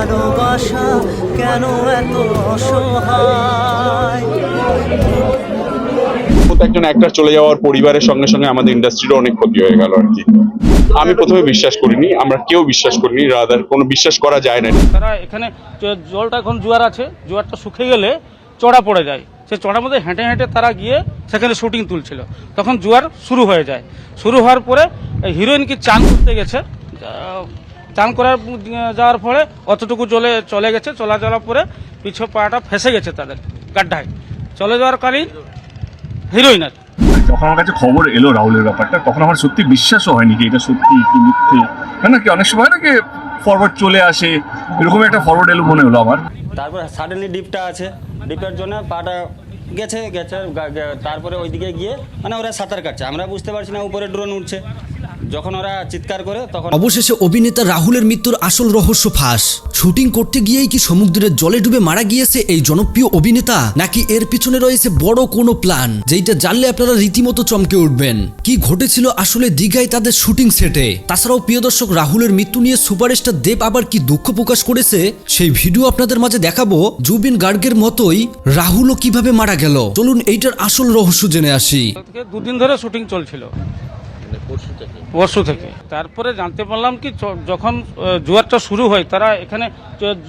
ভালোবাসা কেন এত অসহায়। একজন অ্যাক্টর চলে যাওয়ার পরিবারের সঙ্গে সঙ্গে আমাদের ইন্ডাস্ট্রিরও অনেক ক্ষতি হয়ে গেল আর কি। আমি প্রথমে বিশ্বাস করিনি, আমরা কেউ বিশ্বাস করিনি, রাদার কোনো বিশ্বাস করা যায় না। তারা এখানে জলটা এখন জোয়ার আছে, জোয়ারটা শুকিয়ে গেলে চড়া পড়ে যায়, সে চড়ার মধ্যে হেঁটে হেঁটে তারা গিয়ে সেখানে শুটিং তুলছিল, তখন জোয়ার শুরু হয়ে যায়। শুরু হওয়ার পরে হিরোইন কি চান করতে গেছে, চান করার যাওয়ার পরে অতটুকু জলে চলে গেছে, চলা যাওয়ার পরে পিছু পাটা ফেসে গেছে তাদের গাড্ডায়, চলে যাওয়ার কালীন হিরোইনের। যখন আমার কাছে খবর এলো রাহুলের ব্যাপারটা, তখন আমার সত্যি বিশ্বাসও হয়নি কি এটা সত্যি কি মিথ্যে। নাকি অনেক সময় নাকি ফরওয়ার্ড চলে আসে, এরকম একটা ফরওয়ার্ড এলো মনে হলো আমার। তারপর সাডেনলি ডিপটা আছে, ডিপের জন্য পাটা গেছে, তারপরে ওইদিকে গিয়ে মানে ওরা সাঁতার কাটছে, আমরা বুঝতে পারছি না, উপরে ড্রোন উঠছে, যখন ওরা চিৎকার করে তখন অবশেষে অভিনেতা রাহুলের মৃত্যুর আসল রহস্য ফাঁস। শুটিং করতে গিয়েই কি সমুদ্রের জলে ডুবে মারা গিয়েছে এই জনপ্রিয় অভিনেতা, নাকি এর পিছনে রয়েছে বড় কোনো প্ল্যান, যেটা জানলে আপনারা রীতিমতো চমকে উঠবেন। কি ঘটেছিল আসলে দীঘায় তাদের শুটিং সেটে? তাছাড়াও প্রিয় দর্শক, রাহুলের মৃত্যু নিয়ে সুপারস্টার দেব আবার কি দুঃখ প্রকাশ করেছে সেই ভিডিও আপনাদের মাঝে দেখাবো। জুবিন গার্গের মতোই রাহুলও কিভাবে মারা গেল, চলুন এইটার আসল রহস্য জেনে আসি। দুদিন ধরে শুটিং চলছিল, পরশু থেকে। তারপরে জানতে পারলাম কি যখন জোয়ারটা শুরু হয়, তারা এখানে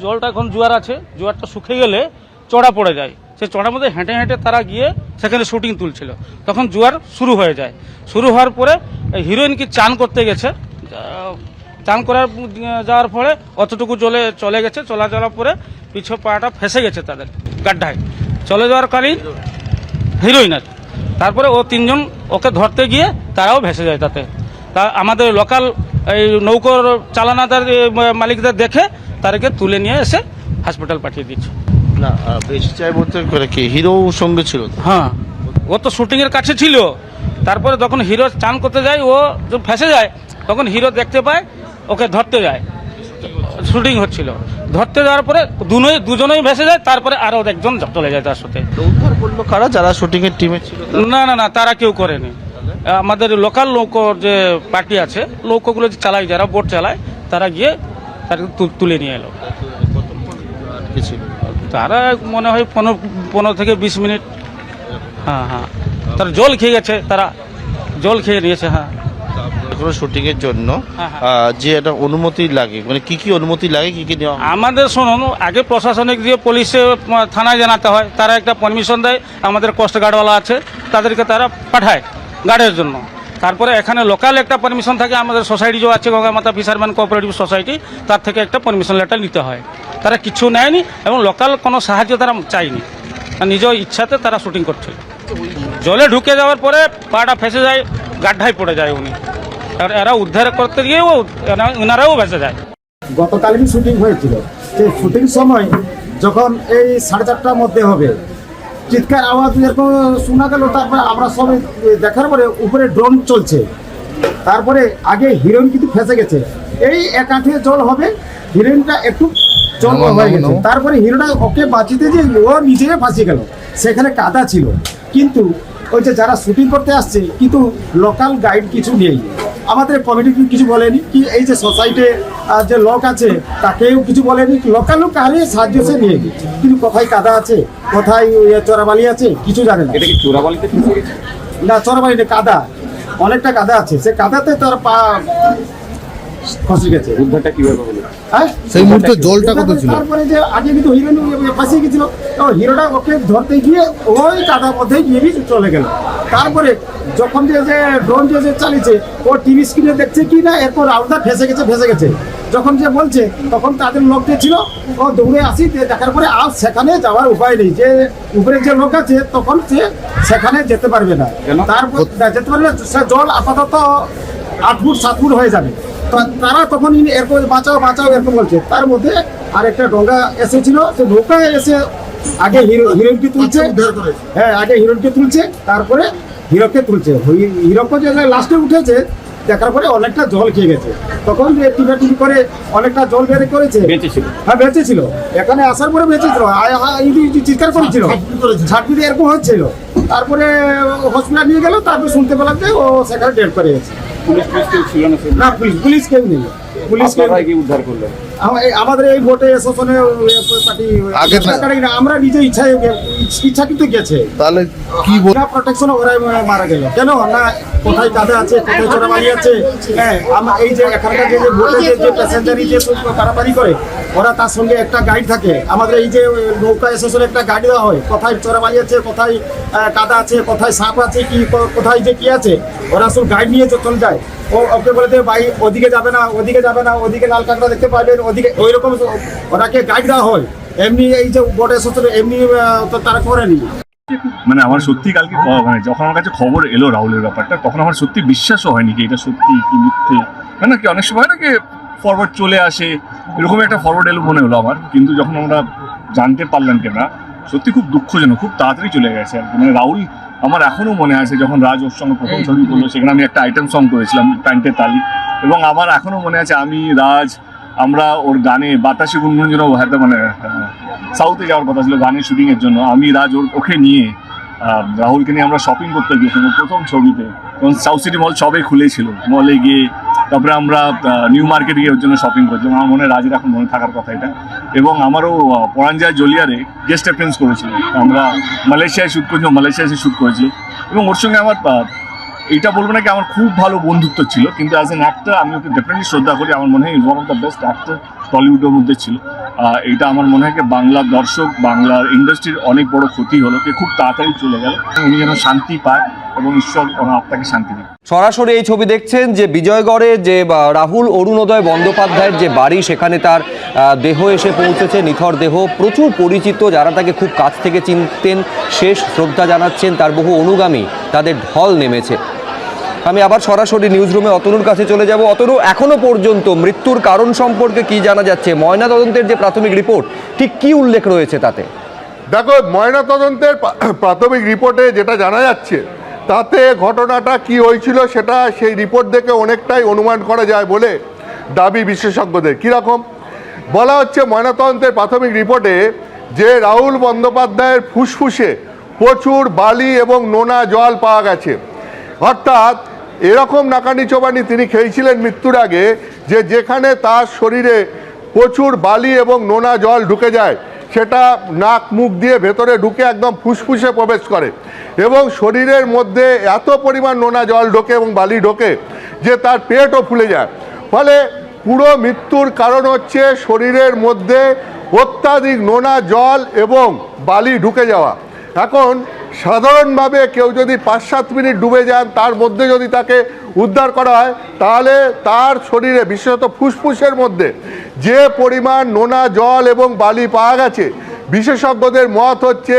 জলটা এখন জোয়ার আছে, জোয়ারটা শুকিয়ে গেলে চড়া পড়ে যায়, সে চড়ার মধ্যে হেঁটে হেঁটে তারা গিয়ে সেখানে শুটিং তুলছিল, তখন জোয়ার শুরু হয়ে যায়। শুরু হওয়ার পরে হিরোইন কি চান করতে গেছে, চান করার যাওয়ার পরে অতটুকু জলে চলে গেছে, চলা যাওয়ার পরে পিছু পাটা ফেসে গেছে তাদের গাড্ডায়, চলে যাওয়ার কালীন হিরোইনের। তারপরে ও তিনজন ওকে ধরতে গিয়ে তারাও ভেসে যায় তাতে। তা আমাদের লোকাল এই নৌকোর চালানাদার মালিকদের দেখে তাদেরকে তুলে নিয়ে এসে হসপিটাল পাঠিয়ে দিচ্ছে। না বেশি চাই বলতে করে কি হিরো সঙ্গে ছিল? হ্যাঁ, ও তো শুটিংয়ের কাছে ছিল। তারপরে যখন হিরো চান করতে যায়, ও যখন ফেসে যায়, তখন হিরো দেখতে পায়, ওকে ধরতে যায়, শুটিং হচ্ছিল, ধরতে যাওয়ার পরে দুজনেই ভেসে যায়। তারপরে আরও একজন চলে যায় তার সাথে। উদ্ধার করলো কারা? যারা শুটিং এর টিমে ছিল? না না না, তারা কেউ করেনি। আমাদের লোকাল নৌকোর যে পার্টি আছে, নৌকোগুলো যে চালায়, যারা বোট চালায়, তারা গিয়ে তাদেরকে তুলে নিয়ে এলো। তারা মনে হয় 15 থেকে 20 মিনিট। হ্যাঁ হ্যাঁ, তারা জল খেয়ে গেছে, তারা জল খেয়ে নিয়েছে। হ্যাঁ, শুটিং এর জন্য যে একটা অনুমতি লাগে, মানে কি কি অনুমতি লাগে, কি কি নেওয়া? আমাদের শুনুন, আগে প্রশাসনিক দিয়ে পুলিশে থানায় জানাতে হয়, তারা একটা পারমিশন দেয়, আমাদের কোস্ট গার্ডওয়ালা আছে, তাদেরকে তারা পাঠায় গার্ডের জন্য। তারপরে এখানে লোকাল একটা পারমিশন থাকে, আমাদের সোসাইটি যে আছে গঙ্গামাতা ফিশারম্যান কোঅপারেটিভ সোসাইটি, তার থেকে একটা পারমিশন লেটার নিতে হয়। তারা কিছু নেয়নি এবং লোকাল কোনো সাহায্য তারা চায়নি, নিজ ইচ্ছাতে তারা শুটিং করছিল। জলে ঢুকে যাওয়ার পরে পাটা ফেসে যায়, গাড্ডায় পড়ে যায় উনি, আর এরা উদ্ধার করতে গিয়েও ওনারাও ভেসে যায়। গতকালই শুটিং হয়েছিল, সেই শুটিং সময় যখন এই 4:30টার মধ্যে হবে, চিৎকার আওয়াজ এরকম শোনা গেল। তারপরে আমরা সবাই দেখার পরে উপরে ড্রোন চলছে, তারপরে আগে হিরোইন কিন্তু ফেসে গেছে, এই 1 আঁঠে জল হবে, হিরোইনটা একটু জল হয়ে গেছে। তারপরে হিরোটা ওকে বাঁচিতে যে ও নিজেই ফাঁসিয়ে গেল, সেখানে কাদা ছিল। কিন্তু ওই যে যারা শুটিং করতে আসছে, কিন্তু লোকাল গাইড কিছু নেই, আমাদের কমিটি কিছু বলেনি, কি এই যে সোসাইটি যে লোক আছে তাকেও কিছু বলেনি, লোকাল লোক আরে সাহায্য সে নিয়ে নি, কিন্তু কোথায় কাদা আছে, কোথায় চোরাবালি আছে, কিছু জানে না। এটা কি চোরাবালিতে? না, চোরাবালিতে কাদা, অনেকটা কাদা আছে, সে কাদাতে তার পা ফসে গেছে। উদ্ধারটা কিভাবে হলো? হ্যাঁ, সেই মুহূর্তে জলটা কত ছিল? তারপরে যে আগে কিন্তু হিরোইন ফাঁসিয়ে গেছিল, হিরোটা ওকে ধরতে গিয়ে ওই কাদার মধ্যে গিয়ে চলে গেল। তারপরে যখন যে ড্রোন যে চালিয়েছে, ও টিভি স্ক্রিনে দেখছে কি না, এরপর রাউন্ডার ফেসে গেছে। যখন যে বলছে, তখন তাদের লোক যে ছিল, ও দৌড়ে আসি, দেখার পরে আর সেখানে যাওয়ার উপায় নেই, যে উপরে যে লোক আছে তখন সে সেখানে যেতে পারবে না। তারপর যেতে পারবে সে জল আপাতত 8 ফুট 7 ফুট হয়ে যাবে। তারা তখন এরকম বাঁচাও এরকম বলছে। তার মধ্যে আরেকটা ডোঙ্গা এসেছিল, সে নৌকায় এসে আগে হিরোইনকে তুলছে। হ্যাঁ, আগে হিরোইনকে তুলছে, তারপরে হিরোকে তুলছে। হিরোকে যে লাস্টে উঠেছে, দেখার পরে অনেকটা জল খেয়ে গেছে। তখন যে টিপি করে অনেকটা জল বের করেছে। হ্যাঁ, বেঁচেছিল, এখানে আসার পরে বেঁচেছিল, চিৎকার করেছিল, ঝাঁটপিতে এরকম হচ্ছিল। তারপরে হসপিটাল নিয়ে গেল, তারপরে শুনতে পেলাম যে ও সেখানে ডেড করে গেছে। পুলিশ ছিল না? পুলিশ কেউ নেই, পুলিশ উদ্ধার করলেন? আমাদের এই ভোটে শোষণে পার্টি আগে না। আমরা নিজে ইচ্ছাকৃত গেছে, তাহলে কি প্রোটেকশন ওরাই মারা গেল কেন না? কোথায় কাদা আছে, কোথায় চোরাবাড়ি আছে? হ্যাঁ, এই যে এখানকার যে ভোটে যে প্যাসেঞ্জারি যে পারাপারি করে, ওরা তার সঙ্গে একটা গাইড থাকে। আমাদের এই যে নৌকা অ্যাসোসিয়েশনে একটা গাইড দেওয়া হয়, কোথায় চোরাবাড়ি আছে, কোথায় কাদা আছে, কোথায় সাপ আছে, কি কোথায় যে কি আছে, ওরা সব গাইড নিয়ে চলে যায়। ওকে বলে দেবে ভাই ওদিকে যাবে না, ওদিকে যাবে না, ওদিকে লাল কাঁকড়া দেখতে পাবেন, ওদিকে ওই রকম ওরাকে গাইড দেওয়া হয়। এমনি এই যে বোর্ড অ্যাসোসিয়েশন এমনি তো তারা করেনি। মানে আমার সত্যি কালকে মানে যখন আমার কাছে খবর এলো রাহুলের ব্যাপারটা, তখন আমার সত্যি বিশ্বাসও হয়নি কি এটা সত্যি কি মিথ্যে। না কি অনেক সময় না কি ফরওয়ার্ড চলে আসে, এরকম একটা ফরওয়ার্ড এলো মনে হলো আমার। কিন্তু যখন আমরা জানতে পারলাম কি না, সত্যি খুব দুঃখজনক, খুব তাড়াতাড়ি চলে গেছে আর কি। মানে রাহুল আমার এখনো মনে আছে যখন রাজ ওর সঙ্গে প্রথম ছবি করলো, সেখানে আমি একটা আইটেম সং করেছিলাম প্যান্টের তালি, এবং আমার এখনো মনে আছে আমি রাজ আমরা ওর গানে বাতাসে গুনগুন জন্য হয়তো মানে সাউথে যাওয়ার কথা ছিল গানের শুটিংয়ের জন্য। আমি রাজ ওকে নিয়ে রাহুলকে নিয়ে আমরা শপিং করতে গিয়েছিলাম প্রথম ছবিতে, তখন সাউথ সিটি মল সবে খুলেছিল। মলে গিয়ে তারপরে আমরা নিউ মার্কেট গিয়ে ওর জন্য শপিং করছিলাম। আমার মনে হয় রাজের এখন মনে থাকার কথা এটা। এবং আমারও পরাঞ্জয় জলিয়ারে গেস্ট অ্যাপিয়ারেন্স করেছিল, আমরা মালয়েশিয়ায় শ্যুট করেছিলাম, মালয়েশিয়ায় এসে শ্যুট করেছিল। এবং ওর সঙ্গে আমার এইটা বলবো না কি আমার খুব ভালো বন্ধুত্ব ছিল, কিন্তু অ্যাজ অ্যান অ্যাক্টর আমি ওকে ডেফিনেটলি শ্রদ্ধা করি। আমার মনে হয় is one of the best actor টলিউডের মধ্যে ছিল। এইটা আমার মনে হয় কি বাংলার দর্শক, বাংলার ইন্ডাস্ট্রির অনেক বড় ক্ষতি হলো, কে খুব তাড়াতাড়ি চলে গেল। উনি যেন শান্তি পায় এবং ঈশ্বর ওনার আত্মাকে শান্তি দেয়। সরাসরি এই ছবি দেখছেন যে বিজয়গড়ে যে রাহুল অরুণোদয় বন্দ্যোপাধ্যায়ের যে বাড়ি, সেখানে তার দেহ এসে পৌঁছেছে, নিথর দেহ। প্রচুর পরিচিত যারা তাকে খুব কাছ থেকে চিনতেন, শেষ শ্রদ্ধা জানাচ্ছেন, তার বহু অনুগামী তাদের ঢল নেমেছে। আমি আবার সরাসরি নিউজ রুমে অতনুর কাছে চলে যাব। অতনু, এখনো পর্যন্ত মৃত্যুর কারণ সম্পর্কে কি জানা যাচ্ছে? ময়নাতদন্তের যে প্রাথমিক রিপোর্ট ঠিক কি উল্লেখ রয়েছে তাতে? দেখো, ময়নাতদন্তের প্রাথমিক রিপোর্টে যেটা জানা যাচ্ছে তাতে ঘটনাটা কি হয়েছিল সেটা সেই রিপোর্ট দেখে অনেকটাই অনুমান করা যায় বলে দাবি বিশেষজ্ঞদের। কীরকম বলা হচ্ছে, ময়নাতদন্তের প্রাথমিক রিপোর্টে যে রাহুল বন্দ্যোপাধ্যায়ের ফুসফুসে প্রচুর বালি এবং নোনা জল পাওয়া গেছে। অর্থাৎ এরকম নাকানি চোবানি তিনি খেয়েছিলেন মৃত্যুর আগে, যে যেখানে তার শরীরে প্রচুর বালি এবং নোনা জল ঢুকে যায়, সেটা নাক মুখ দিয়ে ভেতরে ঢুকে একদম ফুসফুসে প্রবেশ করে এবং শরীরের মধ্যে এত পরিমাণ নোনা জল ঢোকে এবং বালি ঢোকে যে তার পেটও ফুলে যায়। ফলে পুরো মৃত্যুর কারণ হচ্ছে শরীরের মধ্যে অত্যাধিক নোনা জল এবং বালি ঢুকে যাওয়া। এখন সাধারণভাবে কেউ যদি 5-7 মিনিট ডুবে যান, তার মধ্যে যদি তাকে উদ্ধার করা হয়, তাহলে তার শরীরে বিশেষত ফুসফুসের মধ্যে যে পরিমাণ নোনা জল এবং বালি পাওয়া গেছে, বিশেষজ্ঞদের মত হচ্ছে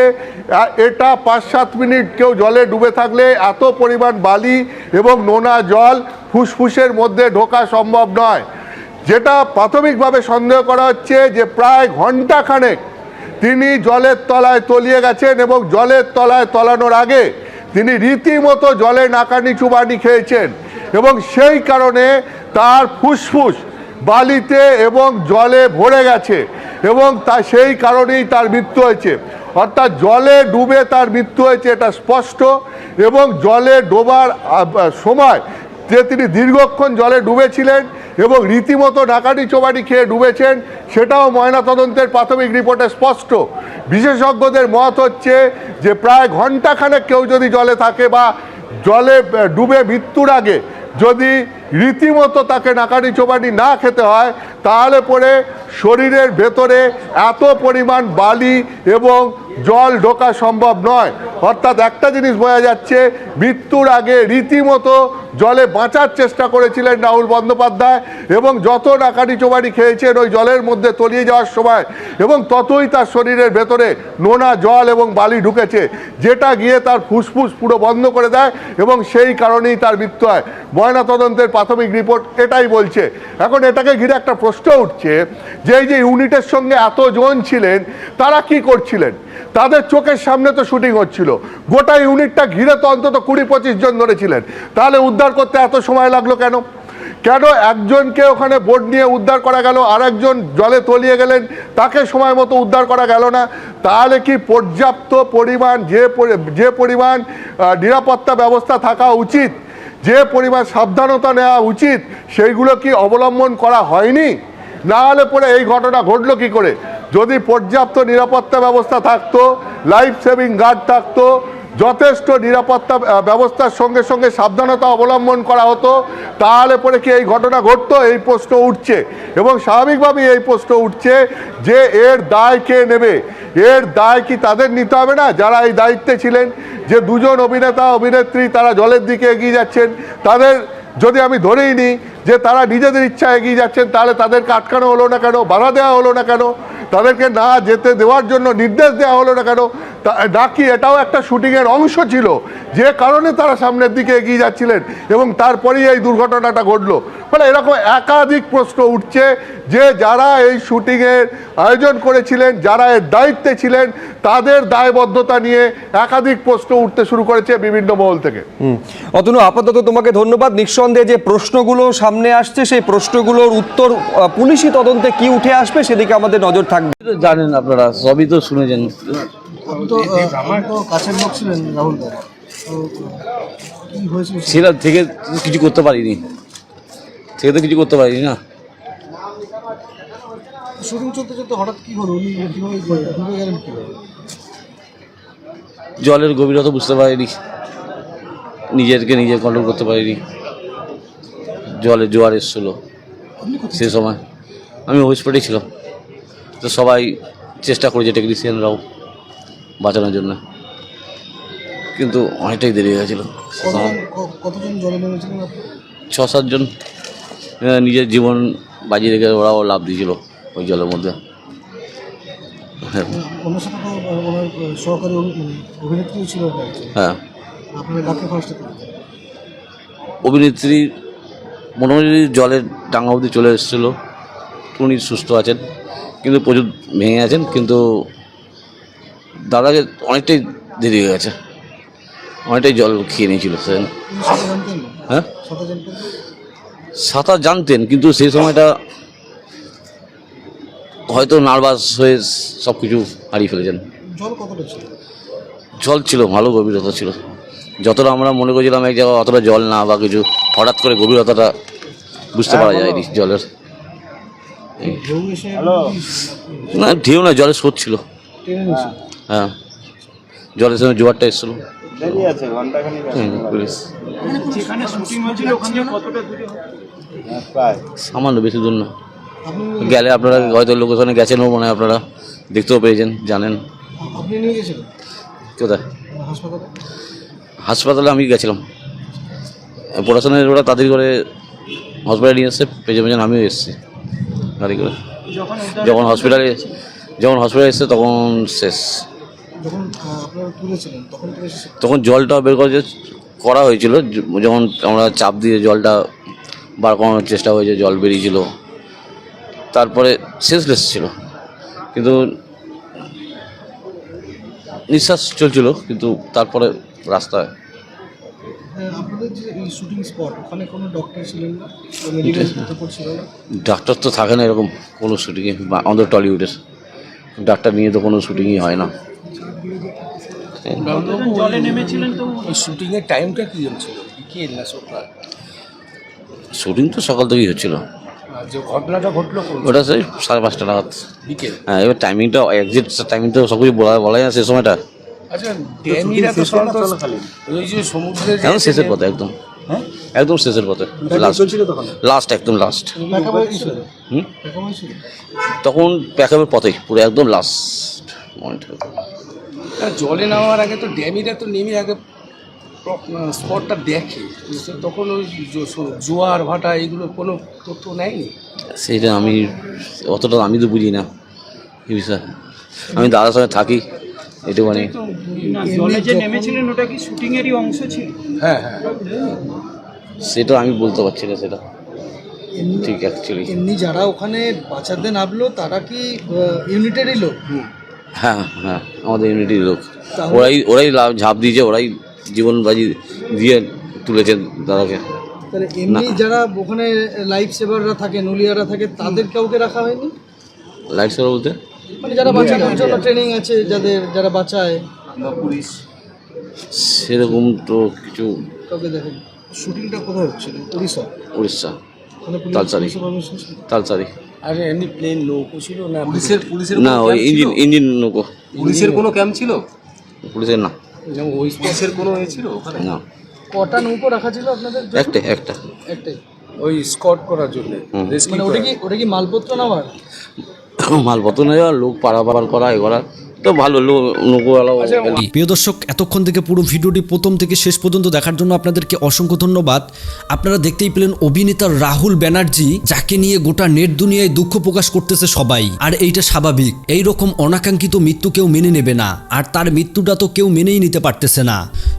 এটা 5-7 মিনিট কেউ জলে ডুবে থাকলে এত পরিমাণ বালি এবং নোনা জল ফুসফুসের মধ্যে ঢোকা সম্ভব নয়। যেটা প্রাথমিকভাবে সন্দেহ করা হচ্ছে যে প্রায় ঘণ্টাখানেক তিনি জলের তলায় তলিয়ে গেছেন এবং জলের তলায় তলানোর আগে তিনি রীতিমতো জলে নাকানি চুবানি খেয়েছেন এবং সেই কারণে তার ফুসফুস বালিতে এবং জলে ভরে গেছে এবং সেই কারণেই তার মৃত্যু হয়েছে। অর্থাৎ জলে ডুবে তার মৃত্যু হয়েছে, এটা স্পষ্ট। এবং জলে ডোবার সময় যে তিনি দীর্ঘক্ষণ জলে ডুবেছিলেন এবং রীতিমতো নাকানি চোবানি খেয়ে ডুবেছেন, সেটাও ময়নাতদন্তের প্রাথমিক রিপোর্টে স্পষ্ট। বিশেষজ্ঞদের মত হচ্ছে যে প্রায় ঘণ্টাখানেক কেউ যদি জলে থাকে বা জলে ডুবে মৃত্যুর আগে যদি রীতিমতো তাকে নাকানি চোবানি না খেতে হয়, তাহলে পরে শরীরের ভেতরে এত পরিমাণ বালি এবং জল ঢোকা সম্ভব নয়। অর্থাৎ একটা জিনিস বোঝা যাচ্ছে, মৃত্যুর আগে রীতিমতো জলে বাঁচার চেষ্টা করেছিলেন রাহুল বন্দ্যোপাধ্যায় এবং যত নাকানি চোবানি খেয়েছেন ওই জলের মধ্যে তলিয়ে যাওয়ার সময়, এবং ততই তার শরীরের ভেতরে নোনা জল এবং বালি ঢুকেছে, যেটা গিয়ে তার ফুসফুস পুরো বন্ধ করে দেয় এবং সেই কারণেই তার মৃত্যু হয়। ময়নাতদন্তের প্রাথমিক রিপোর্ট এটাই বলছে। এখন এটাকে ঘিরে একটা প্রশ্ন উঠছে যে এই যে ইউনিটের সঙ্গে এতজন ছিলেন, তারা কি করছিলেন? তাদের চোখের সামনে তো শুটিং হচ্ছিল, গোটা ইউনিটটা ঘিরে তো অন্তত 20-25 জন ধরেছিলেন, তাহলে উদ্ধার করতে এত সময় লাগলো কেন? কেন একজনকে ওখানে বোট নিয়ে উদ্ধার করা গেল, আর একজন জলে তলিয়ে গেলেন, তাকে সময় মতো উদ্ধার করা গেল না? তাহলে কি পর্যাপ্ত পরিমাণ যে পরিমাণ নিরাপত্তা ব্যবস্থা থাকা উচিত, যে পরিমাণ সাবধানতা নেওয়া উচিত, সেইগুলো কি অবলম্বন করা হয়নি? না হলে পরে এই ঘটনা ঘটলো কি করে? যদি পর্যাপ্ত নিরাপত্তা ব্যবস্থা থাকতো, লাইফ সেভিং গার্ড থাকতো, যথেষ্ট নিরাপত্তা ব্যবস্থার সঙ্গে সঙ্গে সাবধানতা অবলম্বন করা হতো, তাহলে পরে কি এই ঘটনা ঘটতো? এই প্রশ্ন উঠছে এবং স্বাভাবিকভাবেই এই প্রশ্ন উঠছে যে এর দায় কে নেবে? এর দায় কি তাদের নিতে হবে না যারা এই দায়িত্বে ছিলেন? যে দুজন অভিনেতা অভিনেত্রী তারা জলের দিকে এগিয়ে যাচ্ছেন, তাদের যদি আমি ধরেই নিই যে তারা নিজেদের ইচ্ছা এগিয়ে যাচ্ছেন, তাহলে তাদেরকে আটকানো হলো না কেন? বাধা দেওয়া হলো না কেন? তাদেরকে না যেতে দেওয়ার জন্য নির্দেশ দেওয়া হলো না কেন? নাকি এটাও একটা শুটিংয়ের অংশ ছিল, যে কারণে তারা সামনের দিকে এগিয়ে যাচ্ছিলেন এবং তারপরেই এই দুর্ঘটনাটা ঘটলো? মানে এরকম একাধিক প্রশ্ন উঠছে যে যারা এই শুটিংয়ের আয়োজন করেছিলেন, যারা এর দায়িত্বে ছিলেন, তাদের দায়বদ্ধতা নিয়ে একাধিক প্রশ্ন উঠতে শুরু করেছে বিভিন্ন মহল থেকে। অতনু, আপাতত তোমাকে ধন্যবাদ। নিঃসন্দেহে যে প্রশ্নগুলো সামনে আসছে সেই প্রশ্নগুলোর উত্তর পুলিশি তদন্তে কি উঠে আসবে সেদিকে আমাদের নজর থাকবে। জানেন আপনারা, সবই তো শুনেছেন। সেটা থেকে কিছু করতে পারিনি, থেকে তো কিছু করতে পারিনি না। শুটিং চলতে চলতে হঠাৎ কি হলো? জলের গভীরতা বুঝতে পারিনি, নিজেকে নিজে কন্ট্রোল করতে পারিনি। জলে জোয়ার এসেছিলো সে সময়, আমি হসপিটালে ছিলাম, তো সবাই চেষ্টা করেছে টেকনিশিয়ানরাও বাঁচানোর জন্য, কিন্তু অনেকটাই দেরি হয়ে গেছিলো। কতজন জলে নেমেছিলেন? 6-7 জন নিজের জীবন বাজি রেখে ওরাও লাভ দিয়েছিল ওই জলের মধ্যে। ওনার সাথে তো ওনার সহকারী অভিনেত্রী ছিল। হ্যাঁ, আপনার কাকে ফার্স্টে? অভিনেত্রী মোটামুটি জলের ডাঙ্গা অবধি চলে এসেছিলো, উনি সুস্থ আছেন, কিন্তু প্রচুর ভেঙে আছেন। কিন্তু দাদাকে অনেকটাই দেরি হয়ে গেছে, অনেকটাই জল খেয়ে নিয়েছিল সেদিন। হ্যাঁ, সাঁতার জানতেন, কিন্তু সেই সময়টা হয়তো নার্ভাস হয়ে সব কিছু হারিয়ে ফেলেছেন। জল কতটা ছিল? জল ছিল, ভালো গভীরতা ছিল। যতটা আমরা মনে করেছিলাম এক জায়গায় অতটা জল না বা কিছু, হঠাৎ করে গভীরতাটা বুঝতে পারা যায়নি জলের। না, ঢেউ না, জলের স্রোত ছিল। হ্যাঁ, জলের সঙ্গে জোয়ারটা এসেছিল। সামান্য, বেশি দূর না। গেলে আপনারা হয়তো লোকেশনে গেছেনও মনে হয়, আপনারা দেখতেও পেয়েছেন, জানেন। কোথায়? হাসপাতালে আমি গেছিলাম, পড়াশোনার ওরা তাড়াতাড়ি করে হসপিটালে নিয়ে এসছে, পেছনে পেছনে আমিও এসেছি গাড়ি করে। যখন হসপিটালে এসছে তখন শেষ। তখন জলটা বের করা হয়েছিল, যখন আমরা চাপ দিয়ে জলটা বার করানোর চেষ্টা হয়েছে, জল বেরিয়েছিল। তারপরে সেন্সলেস ছিল, কিন্তু নিঃশ্বাস চলছিল, কিন্তু তারপরে রাস্তায়। ডাক্তার তো থাকে না এরকম কোনো শুটিংয়ে, আমাদের টলিউডের ডাক্তার নিয়ে তো কোনো শুটিংই হয় না। জলে নেমেছিলেন, তো শুটিংয়ের টাইমটা কি ছিল? বিকেল না সকাল? শুটিং তো সকাল থেকেই হচ্ছিল। যে ঘটনাটা ঘটলো ওটা সেই 5:30 নাগাদ বিকেল। হ্যাঁ, এবার টাইমিংটা এক্সাক্ট টাইমিং তো সব কিছু বলা যায় না সে সময়টা। আচ্ছা, ড্যামিরা তো ওই যে সমুদ্রের একদম শেষের পথে, একদম শেষের পথে, লাস্ট একদম লাস্ট। তখন প্যাকআপের পথেই পুরো একদম লাস্ট পয়েন্ট। জলে নামার আগে তো ড্যামিরা তো নেমে আগে স্পটটা দেখে, তখন ওই জোয়ার ভাটা এগুলো কোনো তথ্য নেয়নি। সেইটা আমি অতটা আমি তো বুঝি না এই বিষয়ে, আমি দাদার সঙ্গে থাকি এটুখানি। জলে যে নেমেছিলেন ওটা কি শুটিংয়েরই অংশ ছিল? হ্যাঁ হ্যাঁ, সেটা আমি বলতে পারছি না সেটা ঠিক অ্যাকচুয়ালি। এমনি যারা ওখানে বাঁচাতে নামলো তারা কি ইউনিটেরই লোক? হ্যাঁ হ্যাঁ, আমাদের ইউনিটির লোক। ওরাই ঝাঁপ দিয়েছে, ওরাই জীবন বাজি দিয়ে তুলেছেন দাদাকে। তাহলে এমনি যারা ওখানে লাইফ সেভাররা থাকে, নুলিয়ারা থাকে, তাদের কাউকে রাখা হয়নি? লাইফ সেভার বলতে মানে যারা বাঁচানোর জন্য ট্রেনিং আছে, যারা বাঁচায় বা পুলিশ, সেরকম তো কিছু কাউকে দেখেন। শুটিংটা কোথায় হচ্ছিল? উড়িষ্যা। তালচারি। আর এমনি প্লেন নৌকো ছিল না পুলিশের না ওই ইঞ্জিন নৌকো। পুলিশের কোনো ক্যাম্প ছিল? পুলিশের না। যেমন ওই স্পেসের কোনো এ ছিল ওখানে? না। কটা নৌকো রাখা ছিল আপনাদের? একটাই ওই স্কট করার জন্য। মানে ওটা কি মালপত্র নেওয়ার? মালপত্র নেওয়া, লোক পারাপার করা এগুলা তো ভালো নৌকোওয়ালা। প্রিয় দর্শক, এতক্ষণ থেকে পুরো ভিডিওটি প্রথম থেকে শেষ পর্যন্ত দেখার জন্য আপনাদেরকে অসংখ্য ধন্যবাদ। আপনারা দেখতেই পেলেন অভিনেতা রাহুল ব্যানার্জি, যাকে নিয়ে গোটা নেট দুনিয়ায় দুঃখ প্রকাশ করতেছে সবাই। আর এইটা স্বাভাবিক, এই রকম অনাকাঙ্ক্ষিত মৃত্যু কেউ মেনে নেবে না, আর তার মৃত্যুটা তো কেউ মেনেই নিতে পারতেছে না।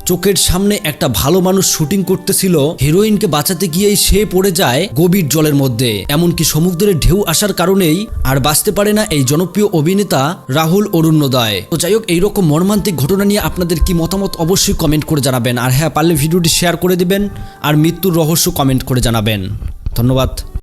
চোখের সামনে একটা ভালো মানুষ শুটিং করতেছিল, হিরোইনকে বাঁচাতে গিয়েই সে পড়ে যায় গভীর জলের মধ্যে, এমনকি সমুদ্রের ঢেউ আসার কারণেই আর বাঁচতে পারে না এই জনপ্রিয় অভিনেতা রাহুল অরুণোদয়। তো যাই হোক, এইরকম মর্মান্তিক ঘটনা নিয়ে আপনাদের কি মতামত অবশ্যই কমেন্ট করে জানাবেন। আর হ্যাঁ, পারলে ভিডিওটি শেয়ার করে দিবেন আর মৃত্যুর রহস্য কমেন্ট করে জানাবেন। ধন্যবাদ।